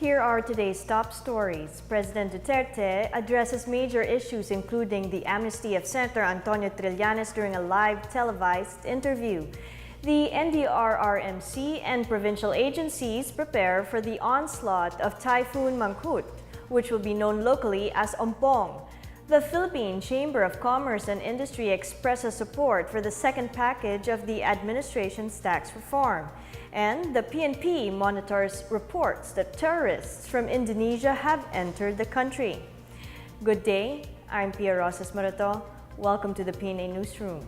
Here are today's top stories. President Duterte addresses major issues including the amnesty of Senator Antonio Trillanes during a live televised interview. The NDRRMC and provincial agencies prepare for the onslaught of Typhoon Monkhood, which will be known locally as Ompong. The Philippine Chamber of Commerce and Industry expresses support for the second package of the administration's tax reform. And the PNP monitors reports that terrorists from Indonesia have entered the country. Good day, I'm Pia Rosas Marato. Welcome to the PNA Newsroom.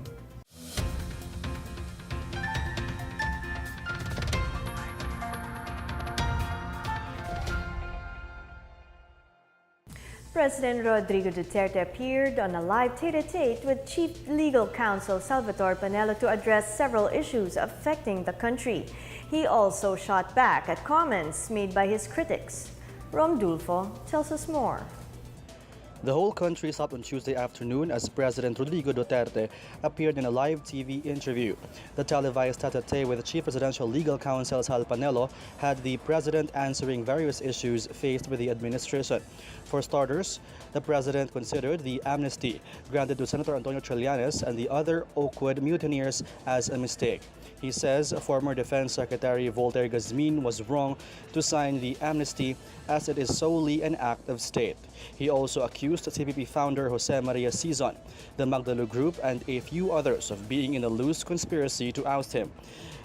President Rodrigo Duterte appeared on a live tete-a-tete with Chief Legal Counsel Salvatore Panelo to address several issues affecting the country. He also shot back at comments made by his critics. Rom Dulfo tells us more. The whole country stopped on Tuesday afternoon as President Rodrigo Duterte appeared in a live TV interview. The televised tete-a-tete with Chief Presidential Legal Counsel Sal Panelo had the president answering various issues faced with the administration. For starters, the president considered the amnesty granted to Senator Antonio Trillanes and the other Oakwood mutineers as a mistake. He says former Defense Secretary Voltaire Gazmin was wrong to sign the amnesty as it is solely an act of state. He also accused CPP founder Jose Maria Sison, the Magdalo Group, and a few others of being in a loose conspiracy to oust him.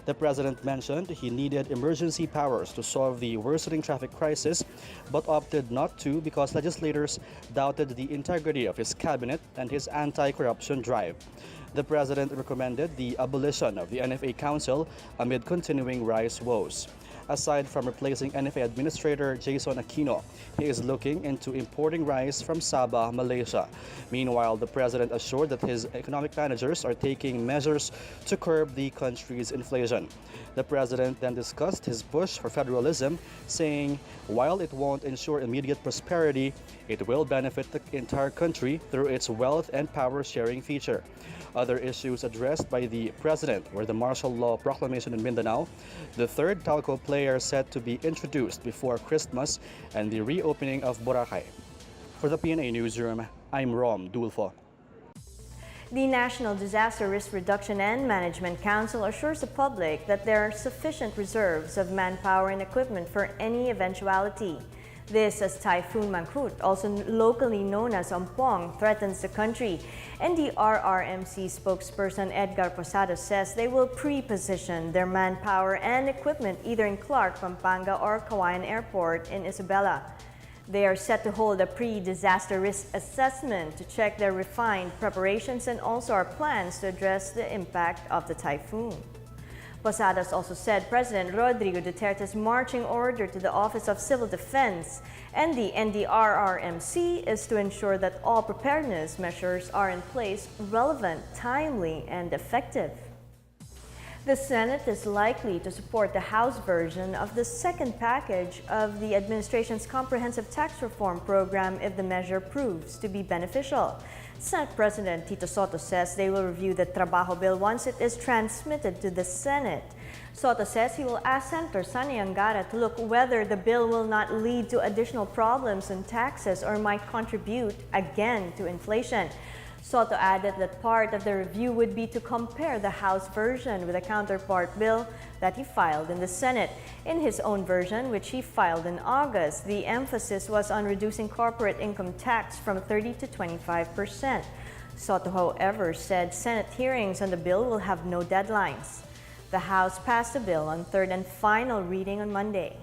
The president mentioned he needed emergency powers to solve the worsening traffic crisis, but opted not to because legislators doubted the integrity of his cabinet and his anti-corruption drive. The president recommended the abolition of the NFA Council amid continuing rice woes. Aside from replacing NFA Administrator Jason Aquino, he is looking into importing rice from Sabah, Malaysia. Meanwhile, the president assured that his economic managers are taking measures to curb the country's inflation. The president then discussed his push for federalism, saying, while it won't ensure immediate prosperity, it will benefit the entire country through its wealth and power-sharing feature. Other issues addressed by the president were the martial law proclamation in Mindanao, the third telco player set to be introduced before Christmas, and the reopening of Boracay. For the PNA Newsroom, I'm Rom Dulfo. The National Disaster Risk Reduction and Management Council assures the public that there are sufficient reserves of manpower and equipment for any eventuality. This as Typhoon Monkhood, also locally known as Ompong, threatens the country. NDRRMC spokesperson Edgar Posado says they will pre-position their manpower and equipment either in Clark, Pampanga or Kauai Airport in Isabela. They are set to hold a pre-disaster risk assessment to check their refined preparations and also our plans to address the impact of the typhoon. Posadas also said President Rodrigo Duterte's marching order to the Office of Civil Defense and the NDRRMC is to ensure that all preparedness measures are in place, relevant, timely, and effective. The Senate is likely to support the House version of the second package of the administration's comprehensive tax reform program if the measure proves to be beneficial. Senate President Tito Soto says they will review the Trabajo bill once it is transmitted to the Senate. Soto says he will ask Senator Sani Angara to look whether the bill will not lead to additional problems in taxes or might contribute again to inflation. Soto added that part of the review would be to compare the House version with a counterpart bill that he filed in the Senate. In his own version, which he filed in August, the emphasis was on reducing corporate income tax from 30% to 25%. Soto, however, said Senate hearings on the bill will have no deadlines. The House passed the bill on third and final reading on Monday.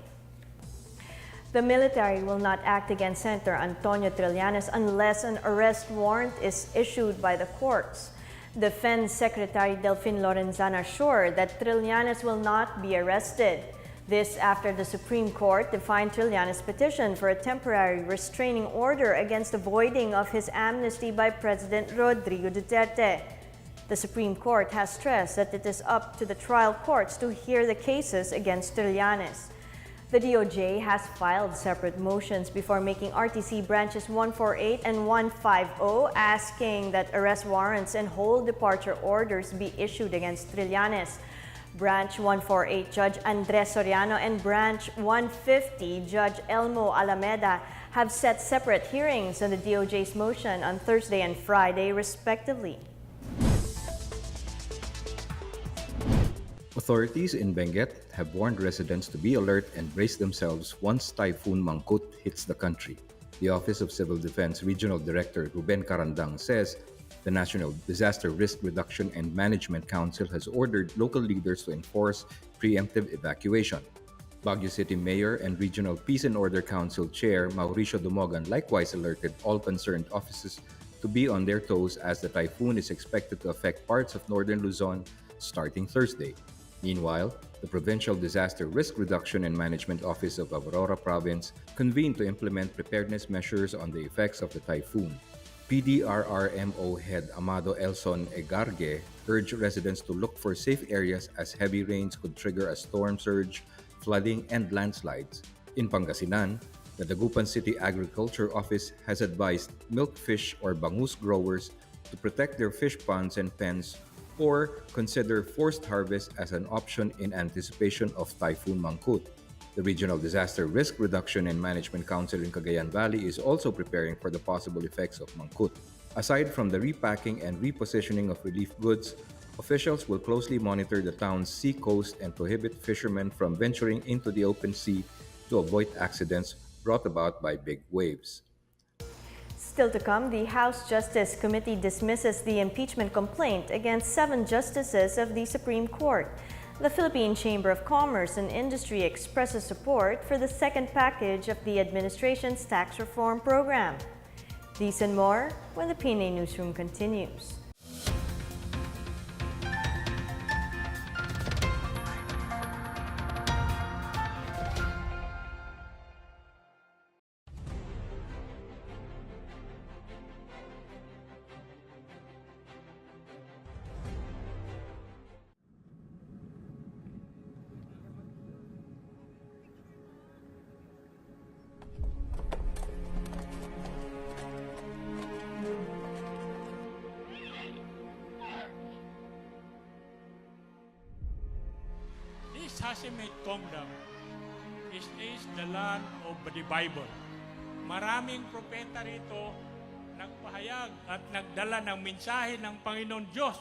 The military will not act against Senator Antonio Trillanes unless an arrest warrant is issued by the courts. Defense Secretary Delfin Lorenzana assured that Trillanes will not be arrested. This after the Supreme Court defined Trillanes' petition for a temporary restraining order against the voiding of his amnesty by President Rodrigo Duterte. The Supreme Court has stressed that it is up to the trial courts to hear the cases against Trillanes. The DOJ has filed separate motions before making RTC branches 148 and 150 asking that arrest warrants and whole departure orders be issued against Trillanes. Branch 148 Judge Andres Soriano and Branch 150 Judge Elmo Alameda have set separate hearings on the DOJ's motion on Thursday and Friday, respectively. Authorities in Benguet have warned residents to be alert and brace themselves once Typhoon Monkhood hits the country. The Office of Civil Defense Regional Director Ruben Carandang says the National Disaster Risk Reduction and Management Council has ordered local leaders to enforce preemptive evacuation. Baguio City Mayor and Regional Peace and Order Council Chair Mauricio Dumogan likewise alerted all concerned offices to be on their toes as the typhoon is expected to affect parts of northern Luzon starting Thursday. Meanwhile, the Provincial Disaster Risk Reduction and Management Office of Aurora Province convened to implement preparedness measures on the effects of the typhoon. PDRRMO head Amado Elson Egarge urged residents to look for safe areas as heavy rains could trigger a storm surge, flooding, and landslides. In Pangasinan, the Dagupan City Agriculture Office has advised milkfish or bangus growers to protect their fish ponds and pens or consider forced harvest as an option in anticipation of Typhoon Monkhood. The Regional Disaster Risk Reduction and Management Council in Cagayan Valley is also preparing for the possible effects of Monkhood. Aside from the repacking and repositioning of relief goods, officials will closely monitor the town's sea coast and prohibit fishermen from venturing into the open sea to avoid accidents brought about by big waves. Still to come, the House Justice Committee dismisses the impeachment complaint against 7 justices of the Supreme Court. The Philippine Chamber of Commerce and Industry expresses support for the second package of the administration's tax reform program. These and more when the PNA Newsroom continues. This Hasimate Kingdom is the land of the Bible. Maraming propeta rito nagpahayag at nagdala ng mensahe ng Panginoon Diyos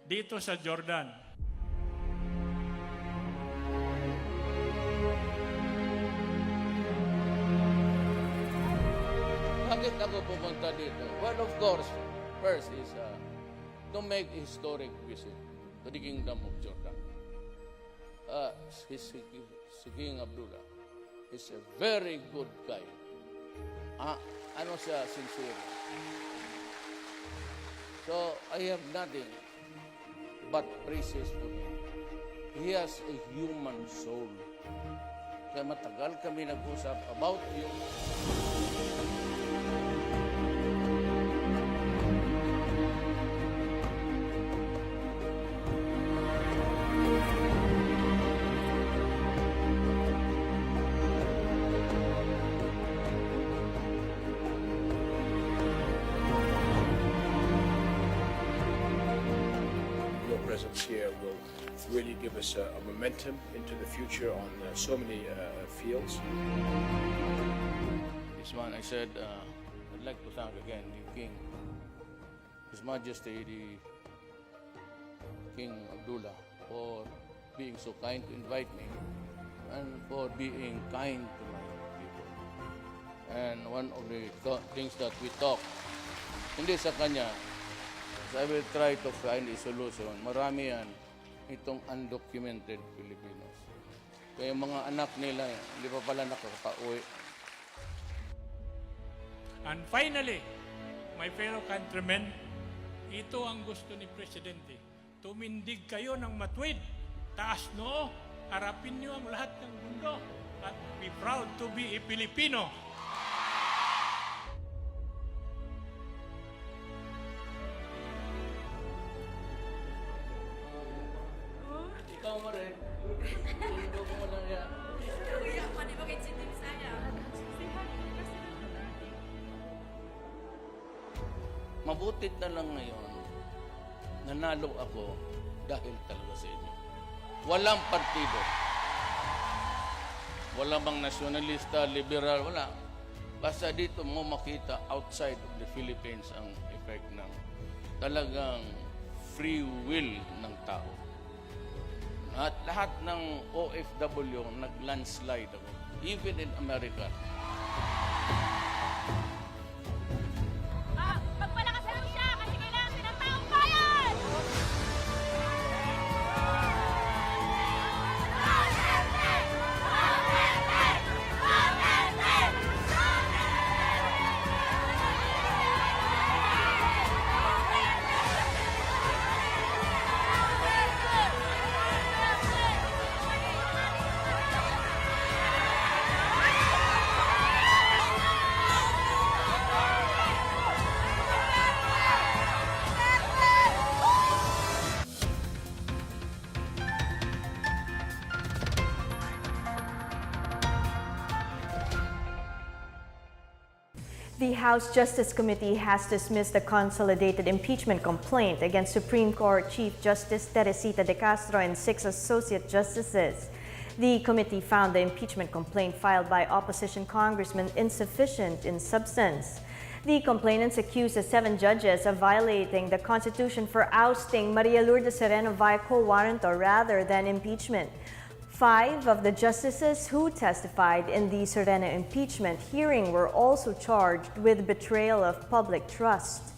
dito sa Jordan. Bakit ako pumunta dito? Well, of course, first is to make a historic visit to the Kingdom of Jordan. King Abdullah is a very good guy. Ano siya, sincere. So, I have nothing but praises to him. He has a human soul. Kaya matagal kami nag-usap about you. Presence here will really give us a momentum into the future on so many fields. This one, I said, I'd like to thank again the King, His Majesty, the King Abdullah, for being so kind to invite me and for being kind to my people. And one of the things that we talk, hindi sa kanya, I will try to find a solution. Marami yan, itong undocumented Filipinos. Kaya mga anak nila, hindi pa pala nakakauwi. And finally, my fellow countrymen, ito ang gusto ni Presidente. Tumindig kayo ng matuwid, taas noo, harapin niyo ang lahat ng mundo, at be proud to be a Filipino. Ikaw mo rin. Hindi ko mo lang yan. Mabutit na lang ngayon, nanalo ako dahil talaga sa inyo. Walang partido. Walang bang nasyonalista, liberal, wala. Basta dito mo makita outside of the Philippines ang effect ng talagang free will ng tao. At lahat ng OFW nag-landslide ako, even in America. Magpalakasan mo siya kasi kailangan ng taong bayan! The House Justice Committee has dismissed the consolidated impeachment complaint against Supreme Court Chief Justice Jose de Atocha and 6 associate justices. The committee found the impeachment complaint filed by opposition congressmen insufficient in substance. The complainants accused the 7 judges of violating the Constitution for ousting Maria Lourdes Sereno via co-warrantor rather than impeachment. 5 of the justices who testified in the Sereno impeachment hearing were also charged with betrayal of public trust.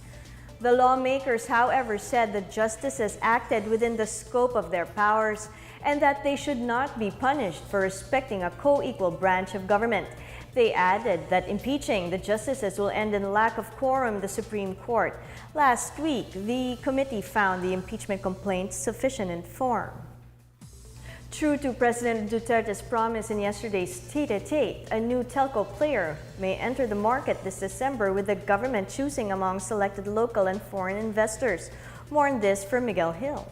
The lawmakers, however, said the justices acted within the scope of their powers and that they should not be punished for respecting a co-equal branch of government. They added that impeaching the justices will end in lack of quorum in the Supreme Court. Last week, the committee found the impeachment complaint sufficient in form. True to President Duterte's promise in yesterday's tete-a-tete, a new telco player may enter the market this December with the government choosing among selected local and foreign investors. More on this from Miguel Hill.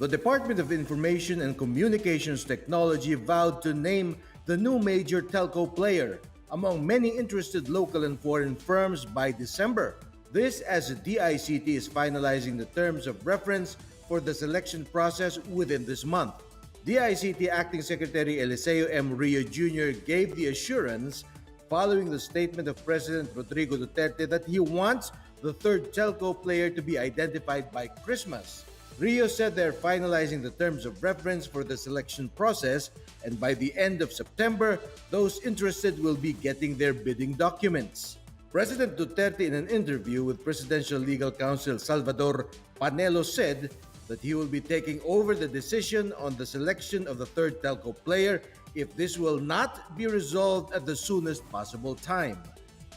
The Department of Information and Communications Technology vowed to name the new major telco player among many interested local and foreign firms by December. This as the DICT is finalizing the terms of reference for the selection process within this month. DICT Acting Secretary Eliseo M. Rio Jr. gave the assurance following the statement of President Rodrigo Duterte that he wants the third telco player to be identified by Christmas. Rio said they're finalizing the terms of reference for the selection process, and by the end of September, those interested will be getting their bidding documents. President Duterte, in an interview with Presidential Legal Counsel Salvador Panelo, said that he will be taking over the decision on the selection of the third telco player if this will not be resolved at the soonest possible time.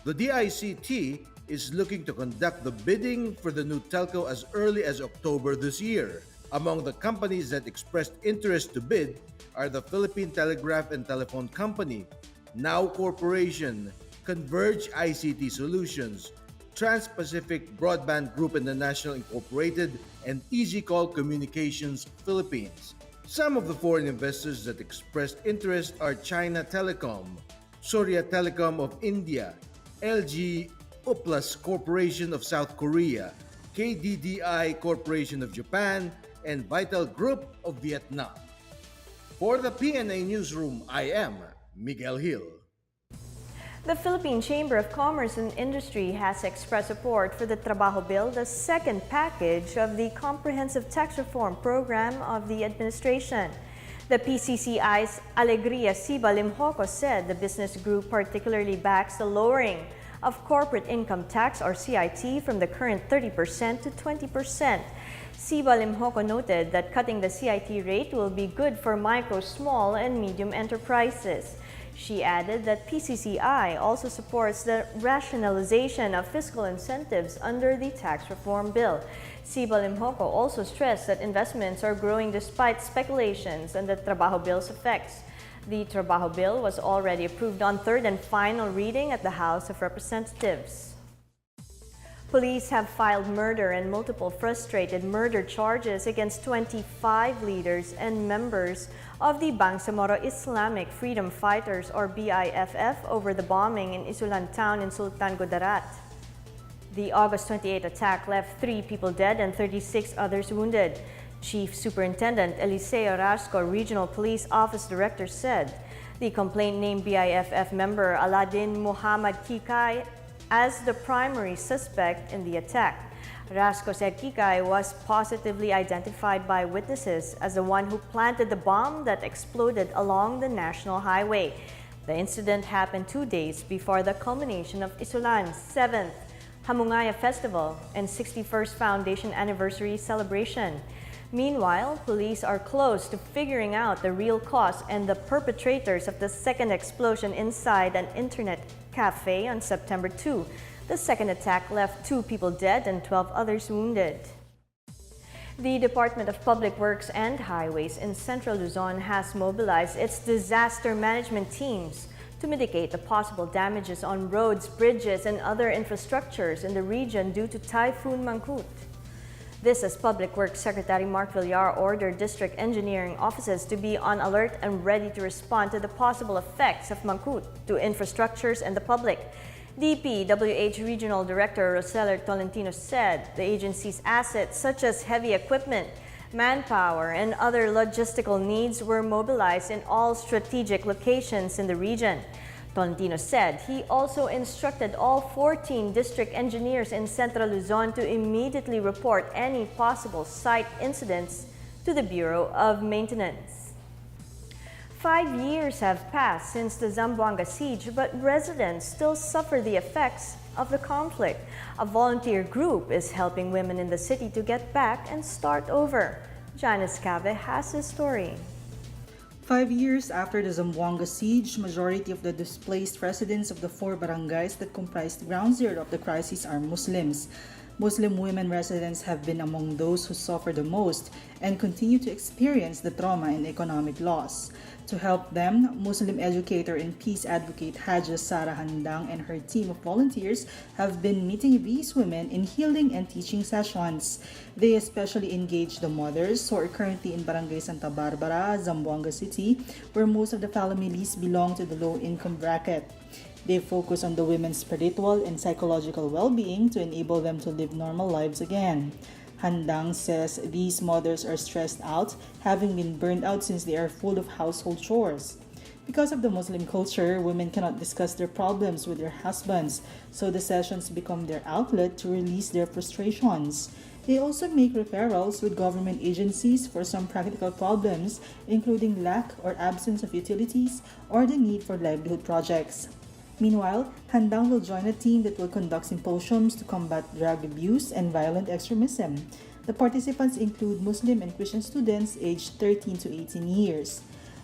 The DICT is looking to conduct the bidding for the new telco as early as October this year. Among the companies that expressed interest to bid are the Philippine Telegraph and Telephone Company, Now Corporation, Converge ICT Solutions, Trans-Pacific Broadband Group International Incorporated, and EasyCall Communications Philippines. Some of the foreign investors that expressed interest are China Telecom, Surya Telecom of India, LG Uplas Corporation of South Korea, KDDI Corporation of Japan, and Vital Group of Vietnam. For the PNA Newsroom, I am Miguel Hill. The Philippine Chamber of Commerce and Industry has expressed support for the Trabajo Bill, the second package of the Comprehensive Tax Reform Program of the administration. The PCCI's Alegria Siba Limhoco said the business group particularly backs the lowering of corporate income tax or CIT from the current 30% to 20%. Siba Limhoco noted that cutting the CIT rate will be good for micro, small, and medium enterprises. She added that PCCI also supports the rationalization of fiscal incentives under the tax reform bill. Siba Limhoco also stressed that investments are growing despite speculations on the Trabajo Bill's effects. The Trabajo Bill was already approved on third and final reading at the House of Representatives. Police have filed murder and multiple frustrated murder charges against 25 leaders and members of the Bangsamoro Islamic Freedom Fighters or BIFF over the bombing in Isulan town in Sultan Kudarat. The August 28 attack left 3 people dead and 36 others wounded. Chief Superintendent Eliseo Rasco, Regional Police Office Director, said the complaint named BIFF member Aladin Muhammad Kikay as the primary suspect in the attack. Rasco said Kikay was positively identified by witnesses as the one who planted the bomb that exploded along the national highway. The incident happened 2 days before the culmination of Isulan's 7th Hamungaya Festival and 61st Foundation Anniversary celebration. Meanwhile, police are close to figuring out the real cause and the perpetrators of the second explosion inside an internet cafe on September 2. The second attack left 2 people dead and 12 others wounded. The Department of Public Works and Highways in Central Luzon has mobilized its disaster management teams to mitigate the possible damages on roads, bridges, and other infrastructures in the region due to Typhoon Monkhood. This as Public Works Secretary Mark Villar ordered district engineering offices to be on alert and ready to respond to the possible effects of Monkhood to infrastructures and the public. DPWH Regional Director Roseller Tolentino said the agency's assets such as heavy equipment, manpower, and other logistical needs were mobilized in all strategic locations in the region. Tolentino said he also instructed all 14 district engineers in Central Luzon to immediately report any possible site incidents to the Bureau of Maintenance. 5 years have passed since the Zamboanga siege, but residents still suffer the effects of the conflict. A volunteer group is helping women in the city to get back and start over. Janice Cave has his story. 5 years after the Zamboanga siege, majority of the displaced residents of the 4 barangays that comprise ground zero of the crisis are Muslims. Muslim women residents have been among those who suffer the most and continue to experience the trauma and economic loss. To help them, Muslim educator and peace advocate Haja Sara Handang and her team of volunteers have been meeting these women in healing and teaching sessions. They especially engage the mothers who are currently in Barangay Santa Barbara, Zamboanga City, where most of the families belong to the low-income bracket. They focus on the women's spiritual and psychological well-being to enable them to live normal lives again. Handang says these mothers are stressed out, having been burned out since they are full of household chores. Because of the Muslim culture, women cannot discuss their problems with their husbands, so the sessions become their outlet to release their frustrations. They also make referrals with government agencies for some practical problems, including lack or absence of utilities or the need for livelihood projects. Meanwhile, Handang will join a team that will conduct symposiums to combat drug abuse and violent extremism. The participants include Muslim and Christian students aged 13 to 18 years.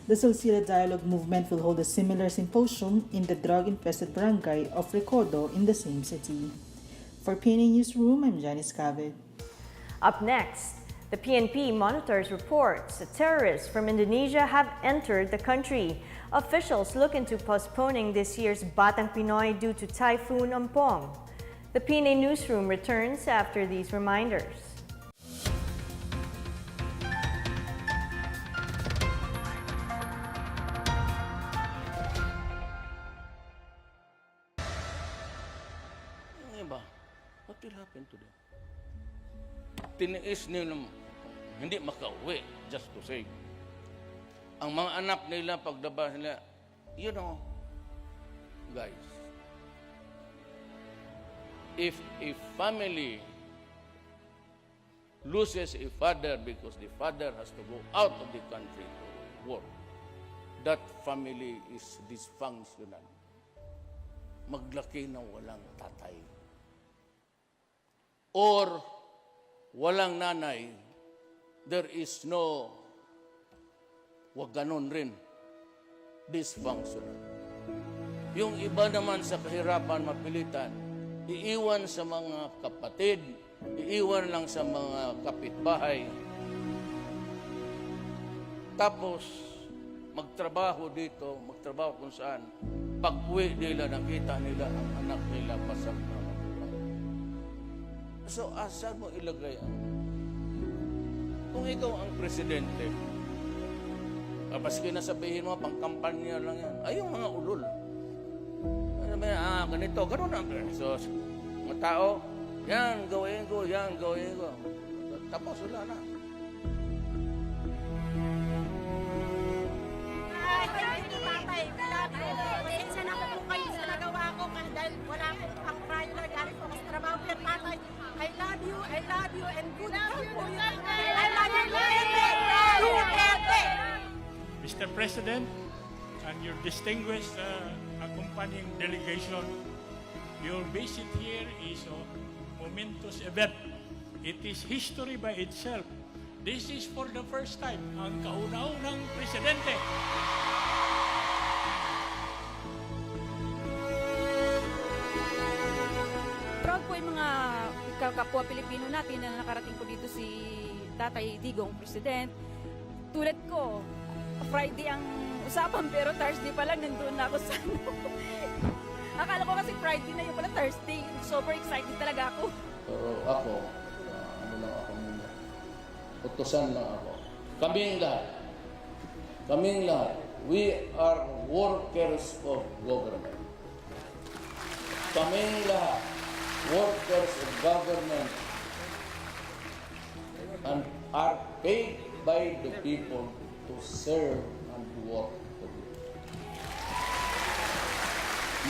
The Silsila Dialogue Movement will hold a similar symposium in the drug-infested barangay of Recodo in the same city. For PNA Newsroom, I'm Janice Cave. Up next, the PNP monitors reports that terrorists from Indonesia have entered the country. Officials look into postponing this year's Batang Pinoy due to Typhoon Ompong. The PNA Newsroom returns after these reminders. What will happen to them? Tiniis nila hindi makauwi, just to say. Ang mga anak nila, pagdaba nila, you know, guys, if a family loses a father because the father has to go out of the country to work, that family is dysfunctional. Maglaki ng walang tatay. Or walang nanay, there is no, wag ganon rin, dysfunctional. Yung iba naman sa kahirapan, mapilitan, iiwan sa mga kapatid, iiwan lang sa mga kapitbahay, tapos magtrabaho dito, magtrabaho kung saan, pag-uwi nila, nakita nila ang anak nila pasang na magulang. So, asan mo ilagay ang? Kung ikaw ang presidente, maski na sabihin mo, pang-kampanya lang yan. Ay, yung mga ulol. Ano ba, ganito, gano'n ang so, mga tao, yan, gawin ko, yan, gawin ko. Tapos, wala na. Mr. President, and your distinguished accompanying delegation, your visit here is a momentous event. It is history by itself. This is for the first time ang kauna-unang presidente. Proud po yung mga kapwa Pilipino natin na nakarating po dito si Tatay Digong, President. Tulad ko, Friday ang usapan pero Thursday pa lang nandun na ako sa Akala ko kasi Friday na yung pala Thursday. Super excited talaga ako. Pero ako, ano lang ako muna. Utusan lang ako. Kaming lahat, we are workers of government. Kaming lahat, workers of government and are paid by the people to serve and work for them.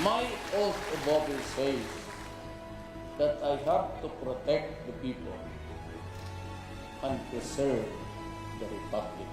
My oath of office says that I have to protect the people and preserve the republic.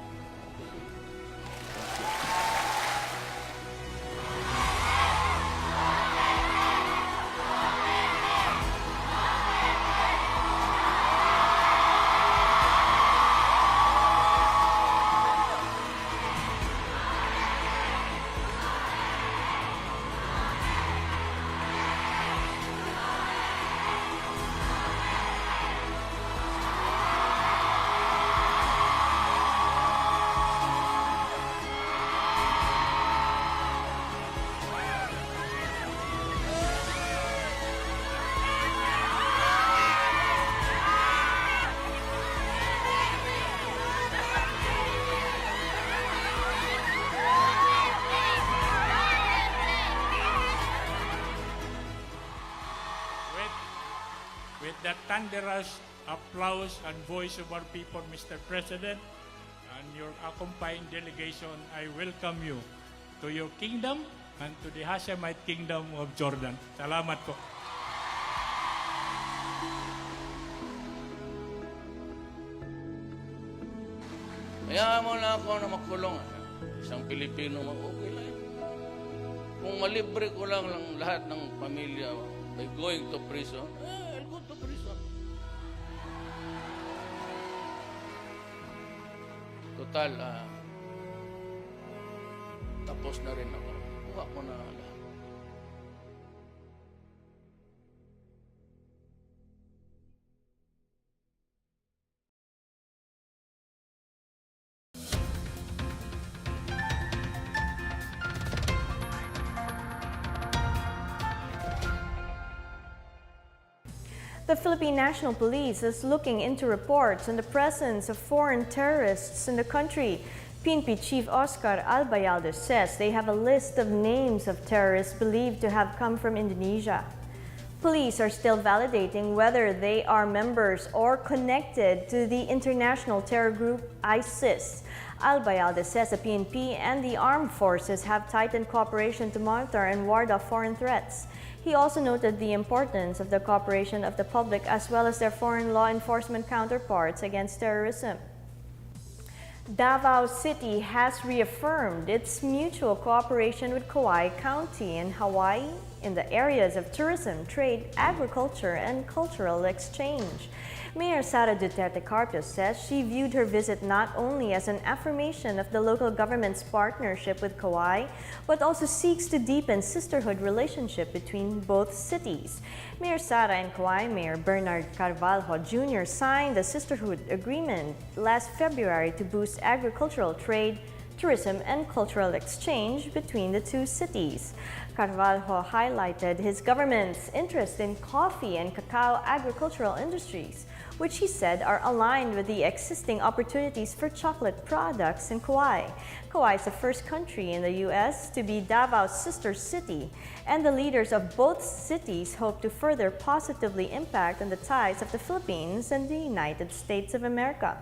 With that thunderous applause and voice of our people, Mr. President, and your accompanying delegation, I welcome you to your kingdom and to the Hashemite kingdom of Jordan. Salamat po. Hayaan mo lang ako na makulong. Isang Pilipino, okay lang. Kung malibre ko lang lahat ng pamilya by going to prison, I'll go to prison. Total, tapos na rin ako. Kuha ko na lahat. The Philippine National Police is looking into reports on the presence of foreign terrorists in the country. PNP Chief Oscar Albayalde says they have a list of names of terrorists believed to have come from Indonesia. Police are still validating whether they are members or connected to the international terror group ISIS. Albayalde says the PNP and the armed forces have tightened cooperation to monitor and ward off foreign threats. He also noted the importance of the cooperation of the public as well as their foreign law enforcement counterparts against terrorism. Davao City has reaffirmed its mutual cooperation with Kauai County in Hawaii in the areas of tourism, trade, agriculture, and cultural exchange. Mayor Sara Duterte Carpio says she viewed her visit not only as an affirmation of the local government's partnership with Kauai, but also seeks to deepen sisterhood relationship between both cities. Mayor Sara and Kauai Mayor Bernard Carvalho Jr. signed the sisterhood agreement last February to boost agricultural trade, tourism, and cultural exchange between the two cities. Carvalho highlighted his government's interest in coffee and cacao agricultural industries, which he said are aligned with the existing opportunities for chocolate products in Kauai. Kauai is the first country in the U.S. to be Davao's sister city, and the leaders of both cities hope to further positively impact on the ties of the Philippines and the United States of America.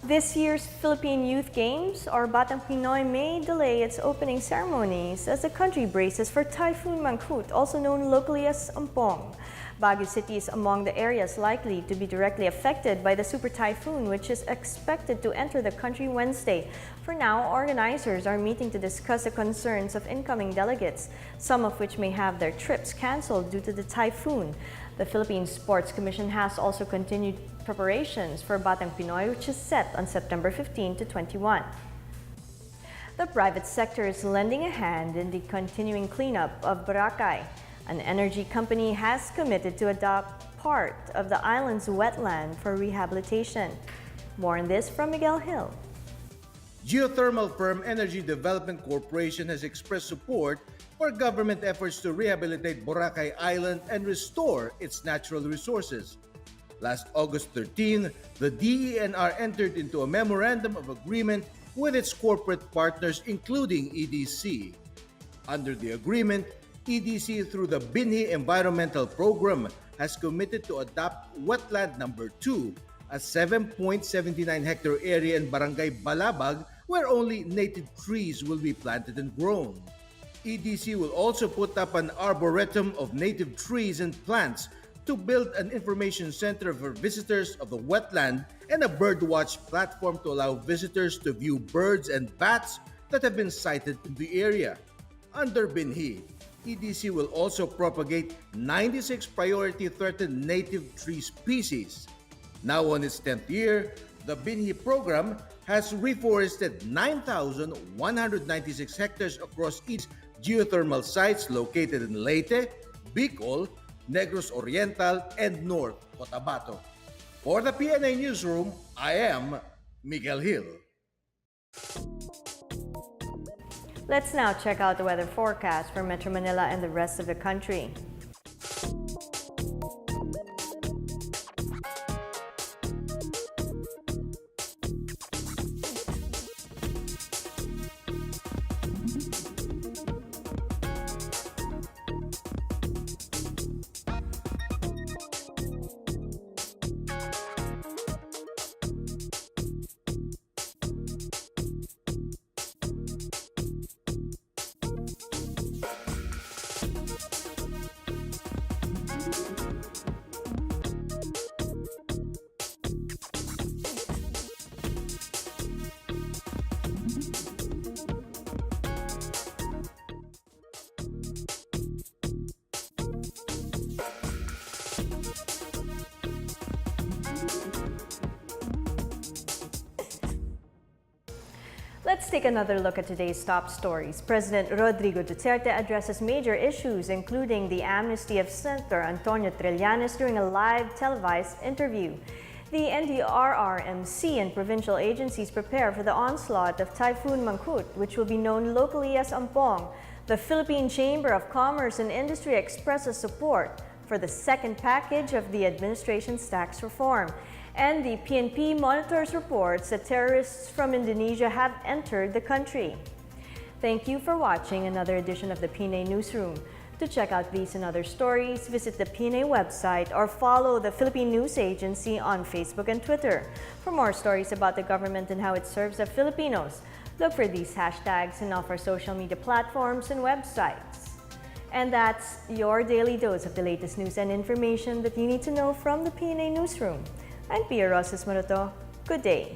This year's Philippine Youth Games, or Batang Pinoy, may delay its opening ceremonies as the country braces for Typhoon Monkhood, also known locally as Ampong. Baguio City is among the areas likely to be directly affected by the super typhoon, which is expected to enter the country Wednesday. For now, organizers are meeting to discuss the concerns of incoming delegates, some of which may have their trips canceled due to the typhoon. The Philippine Sports Commission has also continued preparations for Batang Pinoy, which is set on September 15 to 21. The private sector is lending a hand in the continuing cleanup of Boracay. An energy company has committed to adopt part of the island's wetland for rehabilitation. More on this from Miguel Hill. Geothermal firm Energy Development Corporation has expressed support for government efforts to rehabilitate Boracay Island and restore its natural resources. Last August 13, the DENR entered into a memorandum of agreement with its corporate partners, including EDC. Under the agreement, EDC, through the Binhi Environmental Program, has committed to adopt Wetland Number 2, a 7.79-hectare area in Barangay Balabag where only native trees will be planted and grown. EDC will also put up an arboretum of native trees and plants to build an information center for visitors of the wetland and a birdwatch platform to allow visitors to view birds and bats that have been sighted in the area. Under Binhi, EDC will also propagate 96 priority threatened native tree species. Now on its 10th year, the Binhi program has reforested 9,196 hectares across its geothermal sites located in Leyte, Bicol, Negros Oriental, and North Cotabato. For the PNA Newsroom, I am Miguel Hill. Let's now check out the weather forecast for Metro Manila and the rest of the country. Let's take another look at today's top stories. President Rodrigo Duterte addresses major issues, including the amnesty of Senator Antonio Trillanes during a live televised interview. The NDRRMC and provincial agencies prepare for the onslaught of Typhoon Monkhood, which will be known locally as Ampong. The Philippine Chamber of Commerce and Industry expresses support for the second package of the administration's tax reform. And the PNP monitors reports that terrorists from Indonesia have entered the country. Thank you for watching another edition of the PNA Newsroom. To check out these and other stories, visit the PNA website or follow the Philippine News Agency on Facebook and Twitter. For more stories about the government and how it serves the Filipinos, look for these hashtags in all of our social media platforms and websites. And that's your daily dose of the latest news and information that you need to know from the PNA Newsroom. I'm Pia Rosas Maroto. Good day.